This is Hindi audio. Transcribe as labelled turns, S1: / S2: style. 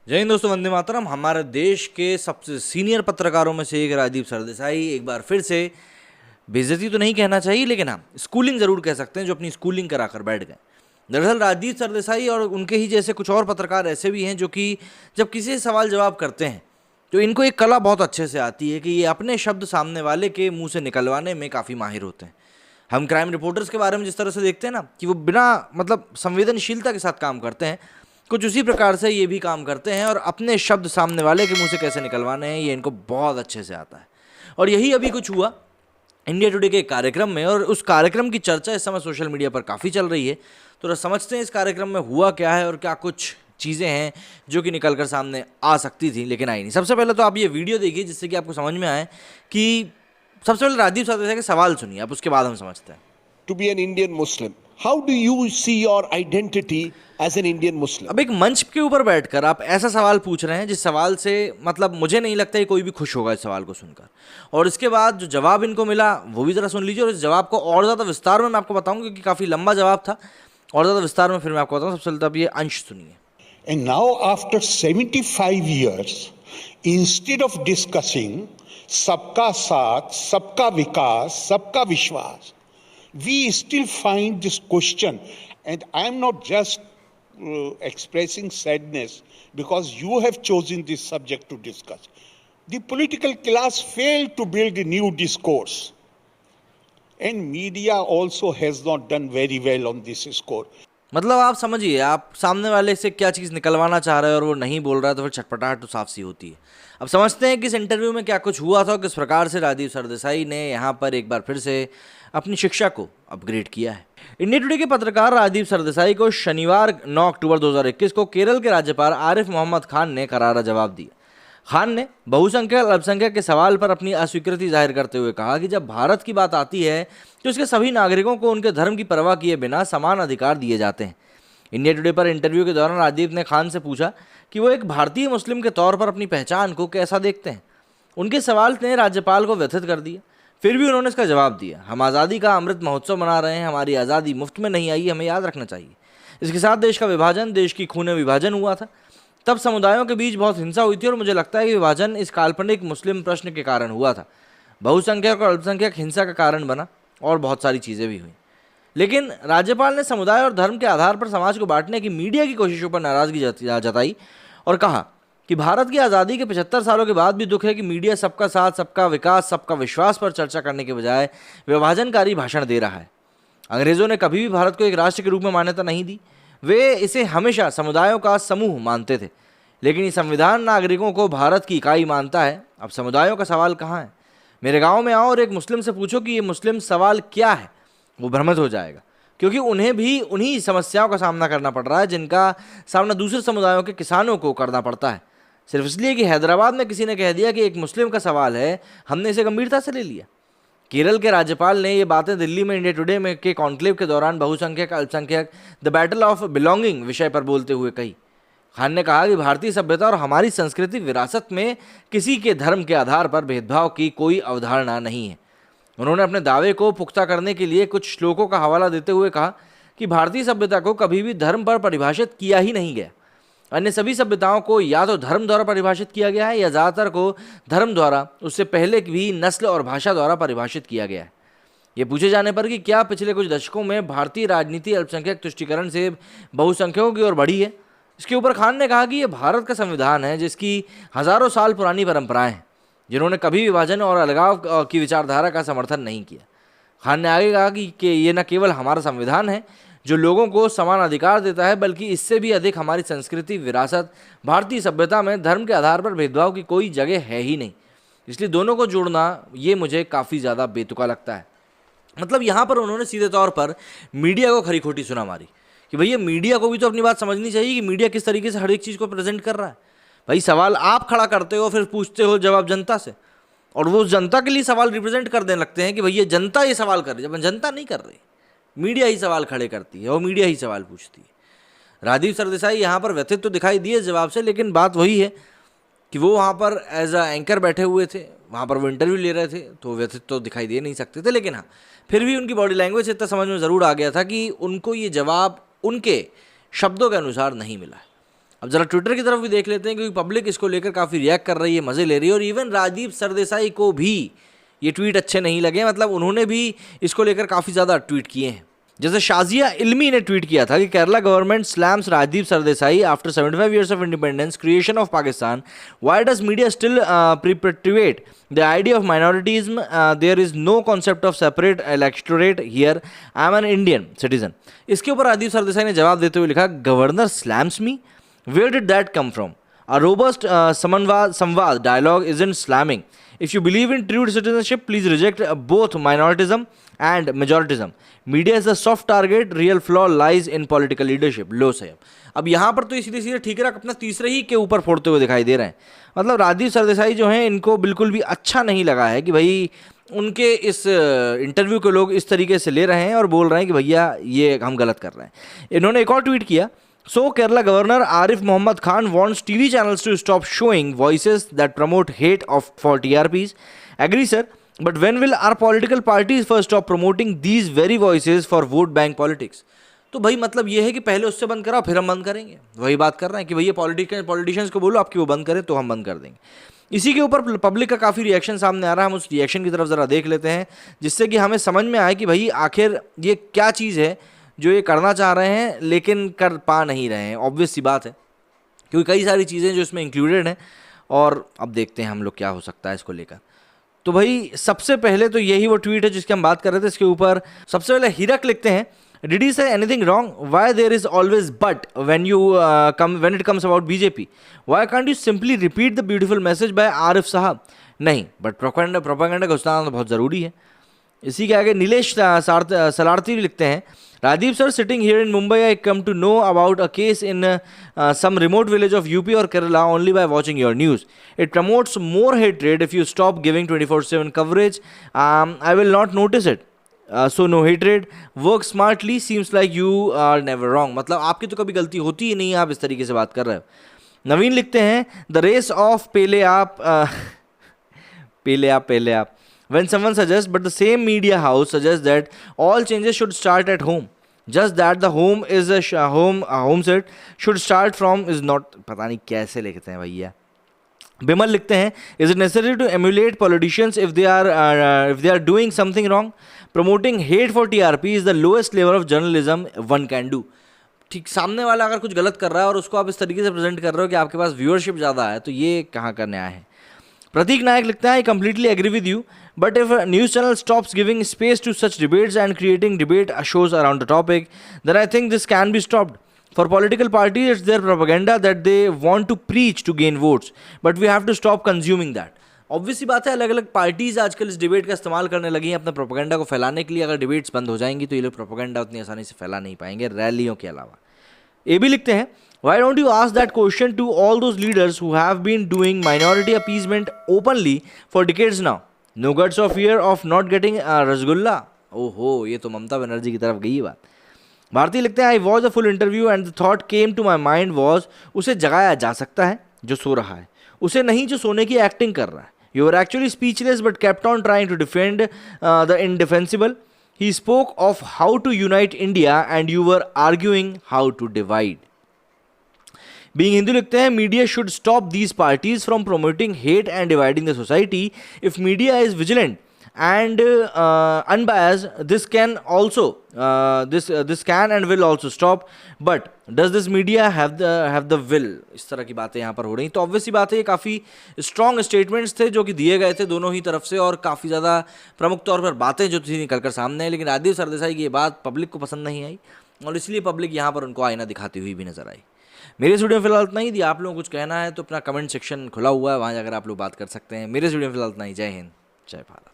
S1: जय हिंद दोस्तों, वंदे मातरम। हमारे देश के सबसे सीनियर पत्रकारों में से एक राजदीप सरदेसाई एक बार फिर से, बेइज्जती तो नहीं कहना चाहिए लेकिन हाँ स्कूलिंग जरूर कह सकते हैं, जो अपनी स्कूलिंग कराकर बैठ गए। दरअसल राजदीप सरदेसाई और उनके ही जैसे कुछ और पत्रकार ऐसे भी हैं जो कि जब किसी से सवाल जवाब करते हैं तो इनको एक कला बहुत अच्छे से आती है कि ये अपने शब्द सामने वाले के मुंह से निकलवाने में काफ़ी माहिर होते हैं। हम क्राइम रिपोर्टर्स के बारे में जिस तरह से देखते हैं ना कि वो बिना मतलब संवेदनशीलता के साथ काम करते हैं, कुछ उसी प्रकार से ये भी काम करते हैं और अपने शब्द सामने वाले के मुंह से कैसे निकलवाने हैं ये इनको बहुत अच्छे से आता है। और यही अभी कुछ हुआ इंडिया टुडे के एक कार्यक्रम में, और उस कार्यक्रम की चर्चा इस समय सोशल मीडिया पर काफ़ी चल रही है। तो समझते हैं इस कार्यक्रम में हुआ क्या है और क्या कुछ चीज़ें हैं जो कि निकल कर सामने आ सकती थी लेकिन आई नहीं। सबसे पहले तो आप ये वीडियो देखिए जिससे कि आपको समझ में आए कि सबसे पहले राजदीप सरदेसाई के सवाल सुनिए आप, उसके बाद हम समझते हैं।
S2: To be an Indian Muslim, how do you see your identity as an Indian Muslim?
S1: अब एक मंच के ऊपर बैठकर आप ऐसा सवाल पूछ रहे हैं जिस सवाल से मतलब मुझे नहीं लगता है कोई भी खुश होगा इस सवाल को सुनकर। और इसके बाद जो जवाब इनको मिला वो भी ज़रा सुन लीजिए, और इस जवाब को और ज़्यादा विस्तार में मैं आपको बताऊंगा क्योंकि काफ़ी लंबा जवाब था, और ज़्यादा विस्तार में फिर मैं आपको बताऊँ। सबसे पहले तो आप ये अंश सुनिए।
S2: And now after 75 years, instead of discussing सबका साथ, सबका विकास, सबका विश्वास, we still find this question, and I am not just expressing sadness because you have chosen this subject to discuss. The political class failed to build a new discourse, and media also has not done very well on this score.
S1: मतलब आप समझिए, आप सामने वाले से क्या चीज़ निकलवाना चाह रहे हैं और वो नहीं बोल रहा है तो फिर छटपटाहट तो साफ सी होती है। अब समझते हैं कि इस इंटरव्यू में क्या कुछ हुआ था, किस प्रकार से राजदीप सरदेसाई ने यहाँ पर एक बार फिर से अपनी शिक्षा को अपग्रेड किया है। इंडिया टुडे के पत्रकार राजदीप सरदेसाई को शनिवार 9 अक्टूबर 2021 को केरल के राज्यपाल आरिफ मोहम्मद खान ने करारा जवाब दिया। खान ने बहुसंख्यक अल्पसंख्यक के सवाल पर अपनी अस्वीकृति जाहिर करते हुए कहा कि जब भारत की बात आती है तो उसके सभी नागरिकों को उनके धर्म की परवाह किए बिना समान अधिकार दिए जाते हैं। इंडिया टुडे पर इंटरव्यू के दौरान राजदीप ने खान से पूछा कि वो एक भारतीय मुस्लिम के तौर पर अपनी पहचान को कैसा देखते हैं। उनके सवाल ने राज्यपाल को व्यथित कर दिया, फिर भी उन्होंने इसका जवाब दिया। हम आज़ादी का अमृत महोत्सव मना रहे हैं, हमारी आज़ादी मुफ्त में नहीं आई, हमें याद रखना चाहिए। इसके साथ देश का विभाजन, देश की खून विभाजन हुआ था, तब समुदायों के बीच बहुत हिंसा हुई थी और मुझे लगता है कि विभाजन इस काल्पनिक मुस्लिम प्रश्न के कारण हुआ था। बहुसंख्यक और अल्पसंख्यक हिंसा का कारण बना और बहुत सारी चीज़ें भी हुई। लेकिन राज्यपाल ने समुदाय और धर्म के आधार पर समाज को बांटने की मीडिया की कोशिशों पर नाराजगी जताई और कहा कि भारत की आज़ादी के 75 सालों के बाद भी दुख है कि मीडिया सबका साथ, सबका विकास, सबका विश्वास पर चर्चा करने के बजाय विभाजनकारी भाषण दे रहा है। अंग्रेज़ों ने कभी भी भारत को एक राष्ट्र के रूप में मान्यता नहीं दी, वे इसे हमेशा समुदायों का समूह मानते थे। लेकिन ये संविधान नागरिकों को भारत की इकाई मानता है। अब समुदायों का सवाल कहाँ है? मेरे गांव में आओ और एक मुस्लिम से पूछो कि ये मुस्लिम सवाल क्या है, वो भ्रमित हो जाएगा, क्योंकि उन्हें भी उन्हीं समस्याओं का सामना करना पड़ रहा है जिनका सामना दूसरे समुदायों के किसानों को करना पड़ता है। सिर्फ इसलिए कि हैदराबाद में किसी ने कह दिया कि एक मुस्लिम का सवाल है, हमने इसे गंभीरता से ले लिया। केरल के राज्यपाल ने ये बातें दिल्ली में इंडिया टुडे में के कॉन्क्लेव के दौरान बहुसंख्यक अल्पसंख्यक द बैटल ऑफ बिलोंगिंग विषय पर बोलते हुए कही। खान ने कहा कि भारतीय सभ्यता और हमारी संस्कृति विरासत में किसी के धर्म के आधार पर भेदभाव की कोई अवधारणा नहीं है। उन्होंने अपने दावे को पुख्ता करने के लिए कुछ श्लोकों का हवाला देते हुए कहा कि भारतीय सभ्यता को कभी भी धर्म पर परिभाषित किया ही नहीं गया। अन्य सभी सभ्यताओं को या तो धर्म द्वारा परिभाषित किया गया है या ज़्यादातर को धर्म द्वारा, उससे पहले भी नस्ल और भाषा द्वारा परिभाषित किया गया है। ये पूछे जाने पर कि क्या पिछले कुछ दशकों में भारतीय राजनीति अल्पसंख्यक तुष्टीकरण से बहुसंख्यकों की ओर बढ़ी है, इसके ऊपर खान ने कहा कि ये भारत का संविधान है जिसकी हज़ारों साल पुरानी परंपराएं हैं, जिन्होंने कभी विभाजन और अलगाव की विचारधारा का समर्थन नहीं किया। खान ने आगे कहा कि ये न केवल हमारा संविधान है जो लोगों को समान अधिकार देता है, बल्कि इससे भी अधिक हमारी संस्कृति, विरासत, भारतीय सभ्यता में धर्म के आधार पर भेदभाव की कोई जगह है ही नहीं। इसलिए दोनों को जोड़ना ये मुझे काफ़ी ज़्यादा बेतुका लगता है। मतलब यहाँ पर उन्होंने सीधे तौर पर मीडिया को खरी खोटी सुना मारी कि भैया मीडिया को भी तो अपनी बात समझनी चाहिए कि मीडिया किस तरीके से हर एक चीज़ को प्रेजेंट कर रहा है। भाई सवाल आप खड़ा करते हो, फिर पूछते हो जवाब जनता से, और वो जनता के लिए सवाल रिप्रेजेंट कर देने लगते हैं कि भैया जनता ये सवाल कर रही है, जब जनता नहीं कर रही, मीडिया ही सवाल खड़े करती है और मीडिया ही सवाल पूछती है। राजदीप सरदेसाई यहाँ पर व्यथित तो दिखाई दिए जवाब से, लेकिन बात वही है कि वो वहाँ पर एज अ एंकर बैठे हुए थे, वहाँ पर वो इंटरव्यू ले रहे थे, तो व्यथित तो दिखाई दे नहीं सकते थे। लेकिन हाँ, फिर भी उनकी बॉडी लैंग्वेज से इतना समझ में ज़रूर आ गया था कि उनको ये जवाब उनके शब्दों के अनुसार नहीं मिला है। अब जरा ट्विटर की तरफ भी देख लेते हैं, क्योंकि पब्लिक इसको लेकर काफ़ी रिएक्ट कर रही है, मज़े ले रही है, और इवन राजीव सरदेसाई को भी ये ट्वीट अच्छे नहीं लगे, मतलब उन्होंने भी इसको लेकर काफ़ी ज़्यादा ट्वीट किए हैं। जैसे शाजिया इल्मी ने ट्वीट किया था कि Kerala government slams Rajiv Sardesai after 75 years of independence, creation of Pakistan, why does media still perpetuate the idea of minoritism, there is no concept of separate electorate here, I am an Indian citizen। इसके ऊपर राजीव सरदेसाई ने जवाब देते हुए लिखा, governor slams me, where did that come from? A robust samvad dialogue isn't slamming. If you believe in true citizenship, please reject both minoritism and majoritism. Media is a soft target. Real flaw lies in political leadership. लो संयम। अब यहाँ पर तो ये सीधे सीधे ठीक है, अपना तीसरे ही के ऊपर फोड़ते हुए दिखाई दे रहे हैं। मतलब राजीव सरदेसाई जो हैं, इनको बिल्कुल भी अच्छा नहीं लगा है कि भाई उनके इस इंटरव्यू को लोग इस तरीके से ले रहे हैं और बोल रहे हैं कि भैया ये हम गलत कर रहे हैं। इन्होंने एक और ट्वीट किया, So Kerala Governor Arif Muhammad Khan wants TV channels to stop showing voices that promote hate for TRPs. Agree sir, but when will our political parties first stop promoting these very voices for vote bank politics? तो भाई मतलब ये है कि पहले उससे बंद कराओ, फिर हम बंद करेंगे। वही बात कर रहे हैं कि भैया पॉलिटिशियंस को बोलो आपकी वो बंद करें, तो हम बंद कर देंगे। इसी के ऊपर पब्लिक का काफ़ी रिएक्शन सामने आ रहा है। हम उस रिएक्शन की तरफ ज़रा देख लेते हैं, जिससे कि हमें समझ में आए कि भाई आखिर ये क्या चीज़ है जो ये करना चाह रहे हैं लेकिन कर पा नहीं रहे हैं। ऑब्वियस सी बात है, क्योंकि कई सारी चीज़ें जो इसमें इंक्लूडेड हैं, और अब देखते हैं हम लोग क्या हो सकता है इसको लेकर। तो भाई सबसे पहले तो यही वो ट्वीट है जिसकी हम बात कर रहे थे। इसके ऊपर सबसे पहले हीरक लिखते हैं, did he say anything wrong, why there is always but when it comes about BJP, why can't you simply repeat the beautiful message by Arif Sahab. नहीं, बट प्रोपेगेंडा घुसना तो बहुत ज़रूरी है। इसी के आगे नीलेश सलारती लिखते हैं, Rajiv sir, sitting here in Mumbai, I come to know about a case in some remote village of UP or Kerala only by watching your news. It promotes more hatred if you stop giving 24/7 coverage. I will not notice it. So no hatred. Work smartly. Seems like you are never wrong. मतलब आपकी तो कभी गलती होती ही नहीं, आप इस तरीके से बात कर रहे हो। नवीन लिखते हैं, the race of पहले आप when someone suggests, but the same media house suggests that all changes should start at home, just that the home is a home set should start from is not, पता नहीं कैसे लिखते हैं भैया। बिमल लिखते हैं, is it necessary to emulate politicians if they are doing something wrong? Promoting hate for TRP is the lowest level of journalism one can do. ठीक, सामने वाला अगर कुछ गलत कर रहा है और उसको आप इस तरीके से प्रेजेंट कर रहे हो कि आपके पास व्यूअरशिप ज़्यादा है, तो ये कहाँ का न्याय है। प्रतीक नायक लिखता है, I completely agree with you, but if news channel stops giving space to such debates and creating debate shows around the topic, then I think this can be stopped. For political parties it's their propaganda that they want to preach to gain votes, but we have to stop consuming that. Obvious सी बात है, अलग अलग पार्टीज आजकल इस डिबेट का इस्तेमाल करने लगी हैं अपने प्रोपेगेंडा को फैलाने के लिए। अगर डिबेट्स बंद हो जाएंगी तो ये लोग प्रोपेगेंडा उतनी आसानी से फैला नहीं पाएंगे रैलियों के अलावा। ये भी लिखते हैं, why don't you ask that question to all those leaders who have been doing minority appeasement openly for decades now? No guts or fear of not getting a rasgulla? ओहो, ये तो ममता बनर्जी की तरफ गई बात। भारती लिखते हैं, I watched a full interview and the thought came to my mind was, उसे जगाया जा सकता है जो सो रहा है, उसे नहीं जो सोने की एक्टिंग कर रहा है। You were actually speechless but kept on trying to defend the indefensible. He spoke of how to unite India and you were arguing how to divide. Being Hindu लिखते हैं, media should stop these parties from promoting hate and dividing the society. If media is vigilant and unbiased, this can also this can and will also stop. But does this media have the will? इस तरह की बातें यहाँ पर हो रही। तो ऑब्वियस सी बात है, ये काफ़ी स्ट्रॉन्ग स्टेटमेंट्स थे जो कि दिए गए थे दोनों ही तरफ से, और काफ़ी ज़्यादा प्रमुख तौर पर बातें जो थी निकल कर सामने आई। लेकिन राजीव सरदेसाई की ये बात पब्लिक को पसंद नहीं आई, और इसलिए पब्लिक यहाँ पर उनको आईना दिखाती हुई भी नजर आई। मेरे वीडियो में फिलहाल इतना ही। यदि आप लोगों को कुछ कहना है तो अपना कमेंट सेक्शन खुला हुआ है, वहाँ जाकर आप लोग बात कर सकते हैं। मेरे वीडियो में फिलहाल इतना ही। जय हिंद, जय भारत।